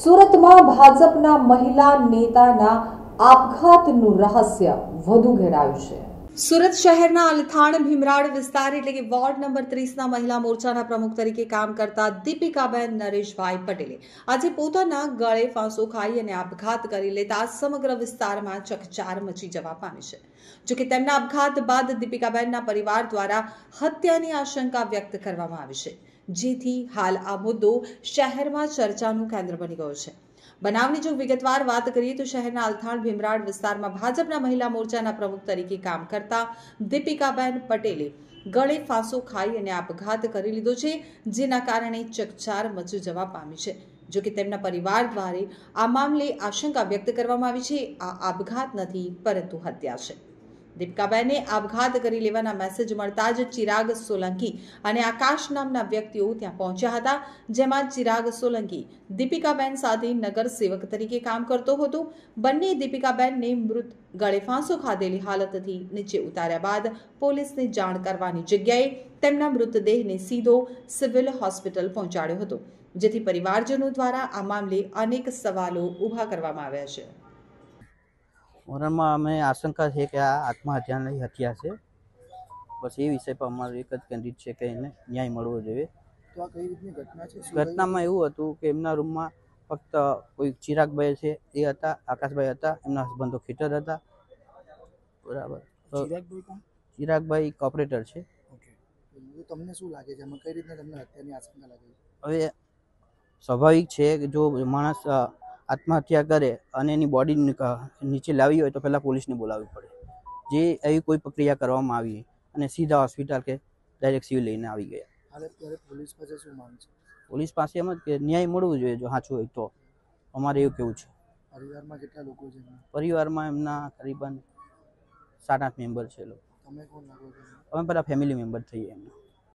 સુરતમાં ભાજપના મહિલા નેતાના આપઘાતનું રહસ્ય વધુ ઘેરાયું છે। સુરત શહેરના અલથાણ ભીમરાડ વિસ્તાર એટલે કે વોર્ડ નંબર 30ના મહિલા મોરચાના પ્રમુખ તરીકે કામ કરતા દીપિકાબેન નરેશભાઈ પટેલે આજે પોતાના ગળે ફાંસો ખાઈ અને આપઘાત કરી લેતા સમગ્ર વિસ્તારમાં ચકચાર મચી જવા પામી છે। જો કે તેમના આપઘાત બાદ દીપિકાબેનના પરિવાર દ્વારા હત્યાની આશંકા વ્યક્ત કરવામાં આવી છે, જેથી હાલ આ મુદ્દો શહેરમાં ચર્ચાનું કેન્દ્ર બની ગયો છે। બનાવની જો વિગતવાર વાત કરીએ તો શહેરના અલથાણ ભીમરાડ વિસ્તારમાં ભાજપના મહિલા મોરચાના પ્રમુખ તરીકે કામ કરતા દીપિકાબેન પટેલે ગળે ફાંસો ખાઈ અને આપઘાત કરી લીધો છે, જેના કારણે ચકચાર મચી જવા પામી છે। જો કે તેમના પરિવાર દ્વારા આ મામલે આશંકા વ્યક્ત કરવામાં આવી છે। આ આપઘાત નથી પરંતુ હત્યા છે। દીપિકાબેને આપઘાત કરી લેવાના મેસેજ મળતા જ ચિરાગ સોલંકી અને આકાશ નામના વ્યક્તિઓ ત્યાં પહોંચ્યા હતા, જેમાં ચિરાગ સોલંકી દીપિકાબેન સાથે નગર સેવક તરીકે કામ કરતો હતો। બંને દીપિકાબેનને મૃત ગળે ફાંસો ખાધેલી હાલતથી નીચે ઉતાર્યા બાદ પોલીસને જાણ કરવાની જગ્યાએ તેમના મૃતદેહને સીધો સિવિલ હોસ્પિટલ પહોંચાડ્યો હતો, જેથી પરિવારજનો દ્વારા આ મામલે અનેક સવાલો ઊભા કરવામાં આવ્યા છે। ઓરલમાં અમે આશંકા છે કે આ આત્મહત્યાની હત્યા છે, બસ એ વિષય પર અમારું એક જ કેન્દ્રિત છે કે એને ન્યાય મળવો જોઈએ। તો આ કઈ રીતની ઘટના છે? ઘટનામાં એવું હતું કે એમના રૂમમાં ફક્ત કોઈ ચિરાગભાઈ છે એ હતા, આકાશભાઈ હતા, એમના હસબન્ડ તો ખેટર હતા, બરાબર। ચિરાગભાઈ કોણ? ચિરાગભાઈ ઓપરેટર છે। ઓકે, તો તમને શું લાગે છે એમાં કઈ રીતના તમને હત્યાની આશંકા લાગે છે? હવે સ્વાભાવિક છે કે જો માણસ આત્મહત્યા કરે અને એની બોડી નીચે લાવી હોય તો પહેલાં પોલીસને બોલાવવી પડે, જે એવી કોઈ પ્રક્રિયા કરવામાં આવી અને સીધા હોસ્પિટલ કે ડાયરેક્ટ સિવિલ લઈને આવી ગયા। હાલ અત્યારે પોલીસ પાસે શું માંગ છે? પોલીસ પાસે એમ જ કે ન્યાય મળવું જોઈએ, જો સાચું હોય તો અમારે એવું કેવું છે। પરિવારમાં કેટલા લોકો છે? પરિવારમાં એમના કરીબન 7-8 મેમ્બર છે। તમે કોણ લાગો છો? અમે બધા ફેમિલી મેમ્બર થઈએ એમના।